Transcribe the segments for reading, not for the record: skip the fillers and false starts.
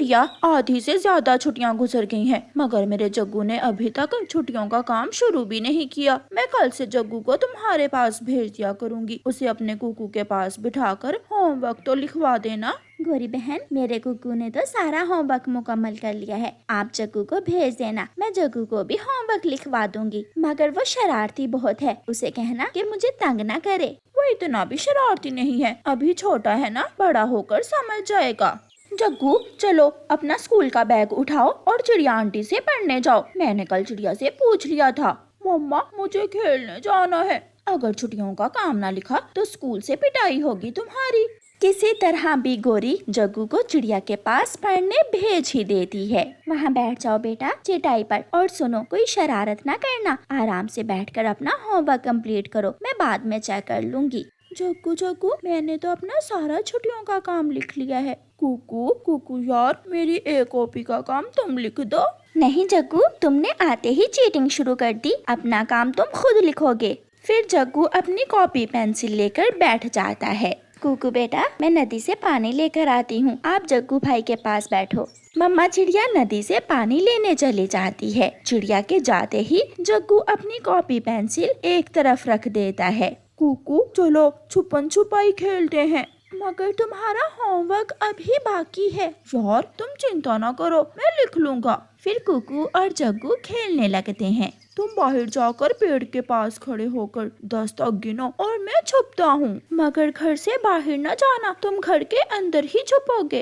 चिड़िया, आधी से ज्यादा छुट्टियां गुजर गई हैं, मगर मेरे जग्गू ने अभी तक छुट्टियों का काम शुरू भी नहीं किया। मैं कल से जग्गू को तुम्हारे पास भेज दिया करूँगी। उसे अपने कुकू के पास बिठाकर होमवर्क तो लिखवा देना। गोरी बहन, मेरे कुकू ने तो सारा होमवर्क मुकम्मल कर लिया है। आप जग्गू को भेज देना, मैं जग्गू को भी होमवर्क लिखवा दूंगी। मगर वो शरारती बहुत है, उसे कहना कि मुझे तंग ना करे। वो इतना भी शरारती नहीं है, अभी छोटा है ना, बड़ा होकर समझ जाएगा। जग्गू चलो अपना स्कूल का बैग उठाओ और चिड़िया आंटी से पढ़ने जाओ। मैंने कल चिड़िया से पूछ लिया था, मम्मा मुझे खेलने जाना है। अगर छुट्टियों का काम ना लिखा तो स्कूल से पिटाई होगी तुम्हारी। किसी तरह भी गोरी जग्गू को चिड़िया के पास पढ़ने भेज ही देती है। वहाँ बैठ जाओ बेटा चटाई पर, और सुनो, कोई शरारत ना करना, आराम से बैठकर अपना होमवर्क कंप्लीट करो, मैं बाद में चेक कर लूंगी। जग्गू जग्गू, मैंने तो अपना सारा छुट्टियों का काम लिख लिया है। कुकू कुकू यार, मेरी एक कॉपी का काम तुम लिख दो। नहीं जग्गू, तुमने आते ही चीटिंग शुरू कर दी, अपना काम तुम खुद लिखोगे। फिर जग्गू अपनी कॉपी पेंसिल लेकर बैठ जाता है। कुकू बेटा, मैं नदी से पानी लेकर आती हूँ, आप जग्गू भाई के पास बैठो। मम्मा चिड़िया नदी से पानी लेने चली जाती है। चिड़िया के जाते ही जग्गू अपनी कॉपी पेंसिल एक तरफ रख देता है। कुकू चलो छुपन छुपाई खेलते हैं, मगर तुम्हारा होमवर्क अभी बाकी है। यार तुम चिंता ना करो, मैं लिख लूंगा। फिर कुकू और जग्गू खेलने लगते हैं। तुम बाहर जाकर पेड़ के पास खड़े होकर 10 तक गिनो और मैं छुपता हूँ, मगर घर से बाहर न जाना, तुम घर के अंदर ही छुपोगे।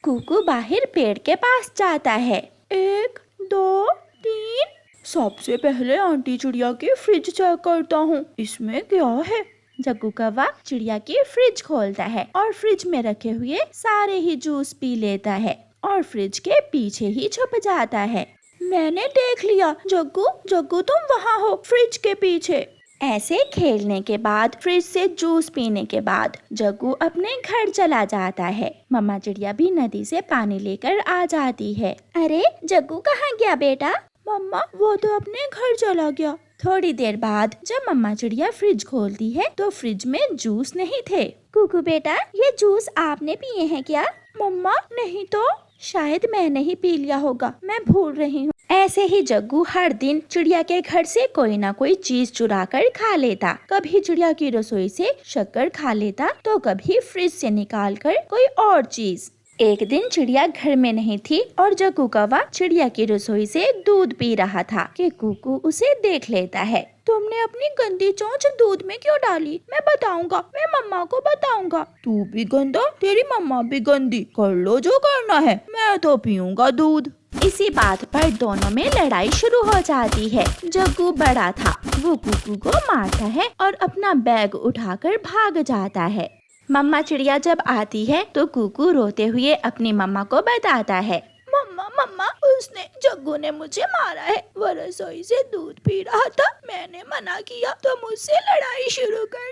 कुकू बाहर पेड़ के पास जाता है। 1 2 3। सबसे पहले आंटी चिड़िया की फ्रिज चेक करता हूँ, इसमें क्या है। जग्गू कौवा चिड़िया की फ्रिज खोलता है और फ्रिज में रखे हुए सारे ही जूस पी लेता है और फ्रिज के पीछे ही छुप जाता है। मैंने देख लिया, जग्गू जग्गू तुम वहाँ हो, फ्रिज के पीछे। ऐसे खेलने के बाद, फ्रिज से जूस पीने के बाद जग्गू अपने घर चला जाता है। मम्मा चिड़िया भी नदी से पानी लेकर आ जाती है। अरे जग्गू कहाँ गया बेटा? मम्मा वो तो अपने घर चला गया। थोड़ी देर बाद जब मम्मा चिड़िया फ्रिज खोलती है तो फ्रिज में जूस नहीं थे। कुकू बेटा, ये जूस आपने पिए हैं क्या? मम्मा नहीं तो। शायद मैंने ही पी लिया होगा, मैं भूल रही हूँ। ऐसे ही जग्गू हर दिन चिड़िया के घर से कोई ना कोई चीज चुरा कर खा लेता। कभी चिड़िया की रसोई से शक्कर खा लेता तो कभी फ्रिज से निकाल कर कोई और चीज। एक दिन चिड़िया घर में नहीं थी और जग्गू कौवा चिड़िया की रसोई से दूध पी रहा था कि कुकू उसे देख लेता है। तुमने अपनी गंदी चोंच दूध में क्यों डाली? मैं बताऊंगा, मैं मम्मा को बताऊंगा। तू भी गंदा, तेरी मम्मा भी गंदी, कर लो जो करना है, मैं तो पीऊंगा दूध। इसी बात पर दोनों में लड़ाई शुरू हो जाती है। जग्गू बड़ा था, वो कुकू को मारता है और अपना बैग उठाकर भाग जाता है। मम्मा चिड़िया जब आती है तो कुकू रोते हुए अपनी मम्मा को बताता है, मम्मा मम्मा, उसने जग्गू ने मुझे मारा है, वो रसोई से दूध पी रहा था, मैंने मना किया तो मुझसे लड़ाई शुरू कर।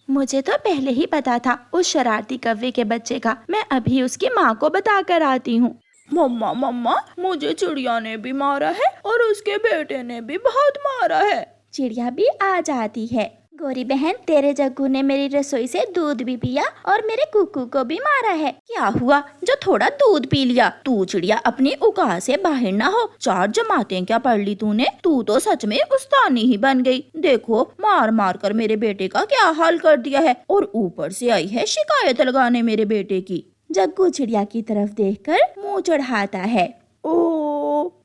मुझे तो पहले ही पता था उस शरारती कौवे के बच्चे का, मैं अभी उसकी माँ को बता कर आती हूँ। मम्मा मम्मा, मुझे चिड़िया ने भी मारा है और उसके बेटे ने भी बहुत मारा है। चिड़िया भी आ जाती है। गोरी बहन, तेरे जग्गू ने मेरी रसोई से दूध भी पिया और मेरे कुकू को भी मारा है। क्या हुआ जो थोड़ा दूध पी लिया? तू चिड़िया अपनी औकात से बाहर ना हो, 4 जमातें क्या पढ़ ली तूने? तू तो सच में उस्तानी ही बन गई। देखो मार मार कर मेरे बेटे का क्या हाल कर दिया है, और ऊपर से आई है शिकायत लगाने मेरे बेटे की। जग्गू चिड़िया की तरफ देखकर मुँह चढ़ाता है। ओ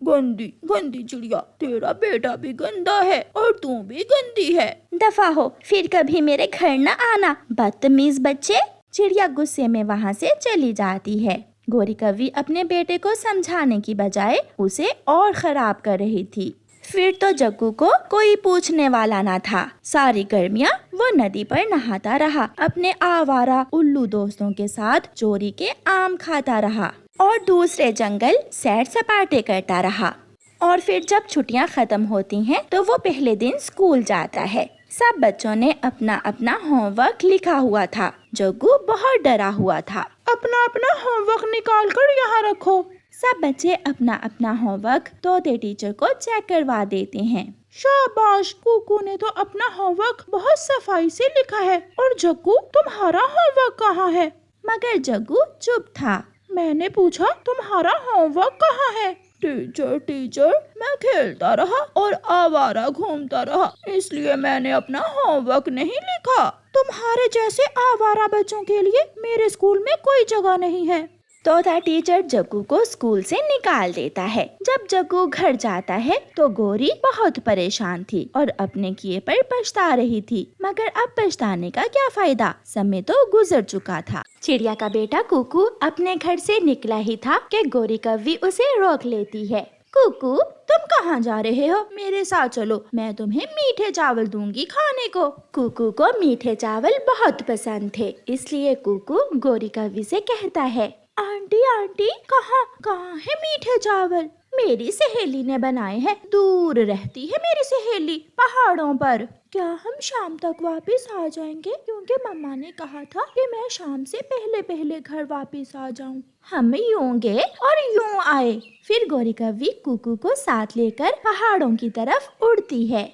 गंदी गंदी चिड़िया, तेरा बेटा भी गंदा है और तू भी गंदी है। दफा हो, फिर कभी मेरे घर न आना, बदतमीज बच्चे। चिड़िया गुस्से में वहाँ से चली जाती है। गोरी कौवी अपने बेटे को समझाने की बजाय उसे और खराब कर रही थी। फिर तो जग्गू को कोई पूछने वाला ना था। सारी गर्मियाँ वो नदी पर नहाता रहा, अपने आवारा उल्लू दोस्तों के साथ चोरी के आम खाता रहा और दूसरे जंगल सैर सपाटे करता रहा। और फिर जब छुट्टियां खत्म होती हैं तो वो पहले दिन स्कूल जाता है। सब बच्चों ने अपना अपना होमवर्क लिखा हुआ था। जग्गू बहुत डरा हुआ था। अपना अपना होमवर्क निकाल कर यहाँ रखो। सब बच्चे अपना अपना होमवर्क तोते टीचर को चेक करवा देते हैं। शाबाश, कुकू ने तो अपना होमवर्क बहुत सफाई से लिखा है। और जग्गू, तुम्हारा होमवर्क कहाँ है? मगर जग्गू चुप था। मैंने पूछा तुम्हारा होमवर्क कहाँ है? टीचर टीचर, मैं खेलता रहा और आवारा घूमता रहा, इसलिए मैंने अपना होमवर्क नहीं लिखा। तुम्हारे जैसे आवारा बच्चों के लिए मेरे स्कूल में कोई जगह नहीं है। तोता टीचर जग्गू को स्कूल से निकाल देता है। जब जग्गू घर जाता है तो गौरी बहुत परेशान थी और अपने किए पर पछता रही थी, मगर अब पछताने का क्या फायदा, समय तो गुजर चुका था। चिड़िया का बेटा कुकू अपने घर से निकला ही था कि गौरी कव्वी उसे रोक लेती है। कुकू, तुम कहाँ जा रहे हो? मेरे साथ चलो, मैं तुम्हें मीठे चावल दूंगी खाने को। कुकू को मीठे चावल बहुत पसंद थे, इसलिए कुकू गौरी कव्वी से कहता है, आंटी आंटी, कहाँ है मीठे चावल? मेरी सहेली ने बनाए हैं, दूर रहती है मेरी सहेली, पहाड़ों पर। क्या हम शाम तक वापस आ जाएंगे? क्योंकि मम्मा ने कहा था कि मैं शाम से पहले पहले घर वापस आ जाऊं। हम यूं गए और यूं आए। फिर गौरी कव्वी कुकू को साथ लेकर पहाड़ों की तरफ उड़ती है।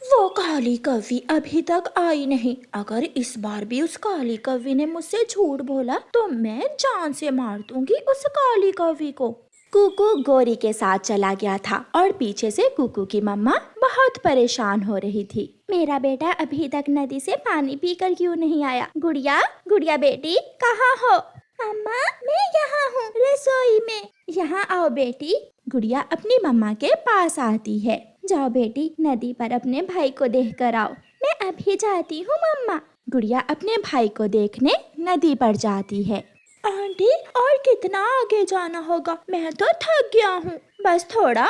वो काली कव्वी अभी तक आई नहीं। अगर इस बार भी उस काली कव्वी ने मुझसे झूठ बोला तो मैं जान से मार दूंगी उस काली कव्वी को। कुकू गौरी के साथ चला गया था और पीछे से कुकू की मम्मा बहुत परेशान हो रही थी। मेरा बेटा अभी तक नदी से पानी पीकर क्यों नहीं आया? गुड़िया, गुड़िया बेटी, कहाँ हो? अम्मा, मैं यहाँ हूँ, रसोई में। यहाँ आओ बेटी। गुड़िया अपनी मम्मा के पास आती है। जाओ बेटी, नदी पर अपने भाई को देख कर आओ। मैं अभी जाती हूँ मम्मा। गुड़िया अपने भाई को देखने नदी पर जाती है। आंटी, और कितना आगे जाना होगा? मैं तो थक गया हूँ, बस थोड़ा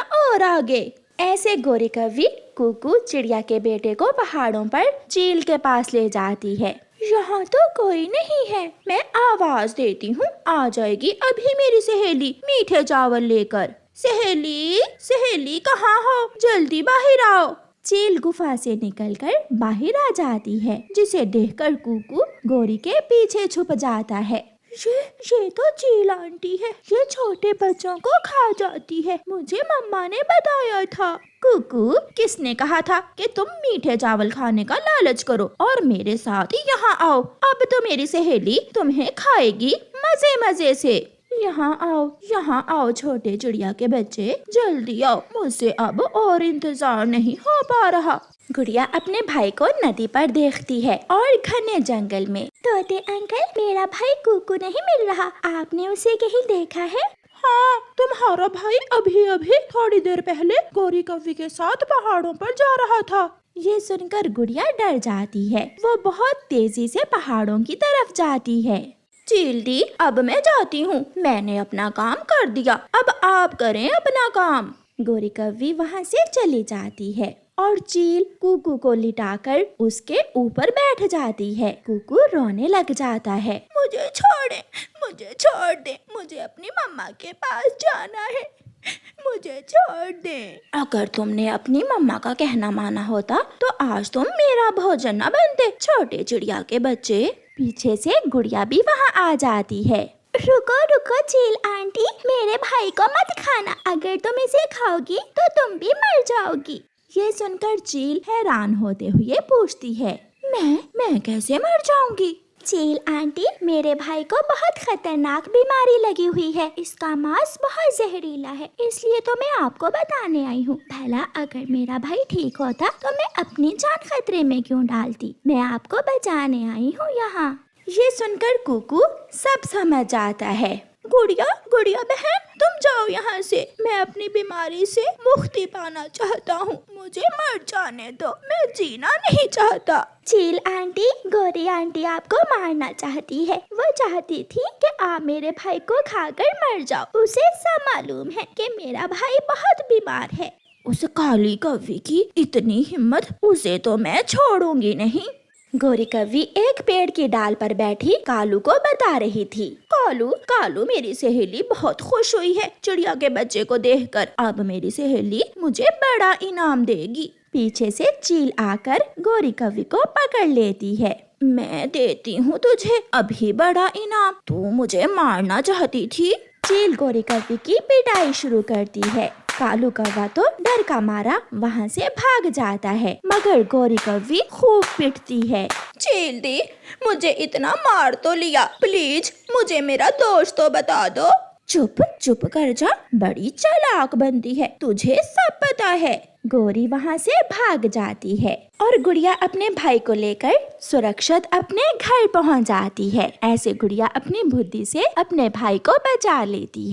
और आगे। ऐसे गौरी कव्वी कुकू चिड़िया के बेटे को पहाड़ों पर झील के पास ले जाती है। यहाँ तो कोई नहीं है, मैं आवाज देती हूँ, आ जाएगी अभी मेरी सहेली मीठे चावल लेकर। सहेली कहाँ हो? जल्दी बाहर आओ। चील गुफा से निकलकर बाहर आ जाती है, जिसे देखकर कुकू गौरी के पीछे छुप जाता है। ये तो चील आंटी है, ये छोटे बच्चों को खा जाती है, मुझे मम्मा ने बताया था। कुकू, किसने कहा था कि तुम मीठे चावल खाने का लालच करो और मेरे साथ ही यहाँ आओ? अब तो मेरी सहेली तुम्हें खाएगी मजे मजे से। यहाँ आओ छोटे चिड़िया के बच्चे, जल्दी आओ, मुझसे अब और इंतजार नहीं हो पा रहा। गुड़िया अपने भाई को नदी पर देखती है और घने जंगल में। तोते अंकल, मेरा भाई कुकू नहीं मिल रहा, आपने उसे कहीं देखा है? हाँ, तुम्हारा भाई अभी थोड़ी देर पहले गौरी कव्वी के साथ पहाड़ों पर जा रहा था। ये सुनकर गुड़िया डर जाती है। वो बहुत तेजी से पहाड़ों की तरफ जाती है। चील दी, अब मैं जाती हूँ, मैंने अपना काम कर दिया, अब आप करें अपना काम। गौरी कव्वी वहाँ से चली जाती है और चील कुकू को लिटाकर उसके ऊपर बैठ जाती है। कुकू रोने लग जाता है। मुझे छोड़ दे, मुझे अपनी मम्मा के पास जाना है, मुझे छोड़ दे। अगर तुमने अपनी मम्मा का कहना माना होता तो आज तुम मेरा भोजन न बनते, छोटे चिड़िया के बच्चे। पीछे से गुड़िया भी वहाँ आ जाती है। रुको चील आंटी, मेरे भाई को मत खाना, अगर तुम इसे खाओगी तो तुम भी मर जाओगी। ये सुनकर चील हैरान होते हुए पूछती है, मैं कैसे मर जाऊंगी? चील आंटी, मेरे भाई को बहुत खतरनाक बीमारी लगी हुई है, इसका मांस बहुत जहरीला है, इसलिए तो मैं आपको बताने आई हूँ। भला अगर मेरा भाई ठीक होता तो मैं अपनी जान खतरे में क्यों डालती? मैं आपको बचाने आई हूँ यहाँ। ये सुनकर कुकू सब समझ जाता है। गुड़िया बहन, तुम जाओ यहाँ से, मैं अपनी बीमारी से मुक्ति पाना चाहता हूँ, मुझे मर जाने दो, मैं जीना नहीं चाहता। चील आंटी, गौरी आंटी आपको मारना चाहती है, वो चाहती थी कि आप मेरे भाई को खाकर मर जाओ। उसे सब मालूम है कि मेरा भाई बहुत बीमार है। उस काली कव्वी की इतनी हिम्मत, उसे तो मैं छोड़ूंगी नहीं। गौरी कव्वी एक पेड़ की डाल पर बैठी कालू को बता रही थी। कालू, मेरी सहेली बहुत खुश हुई है चिड़िया के बच्चे को देखकर, अब मेरी सहेली मुझे बड़ा इनाम देगी। पीछे से चील आकर गौरी कव्वी को पकड़ लेती है। मैं देती हूँ तुझे अभी बड़ा इनाम, तू मुझे मारना चाहती थी। चील गौरी कव्वी की पिटाई शुरू करती है। कालू कौवा तो डर का मारा वहाँ से भाग जाता है, मगर गौरी कव्वी खूब पिटती है। चील दी, मुझे इतना मार तो लिया, प्लीज मुझे मेरा दोस्त तो बता दो। चुप चुप कर जा, बड़ी चालाक बनती है, तुझे सब पता है। गौरी वहाँ से भाग जाती है और गुड़िया अपने भाई को लेकर सुरक्षित अपने घर पहुँच जाती है। ऐसे गुड़िया अपनी बुद्धि से अपने भाई को बचा लेती है।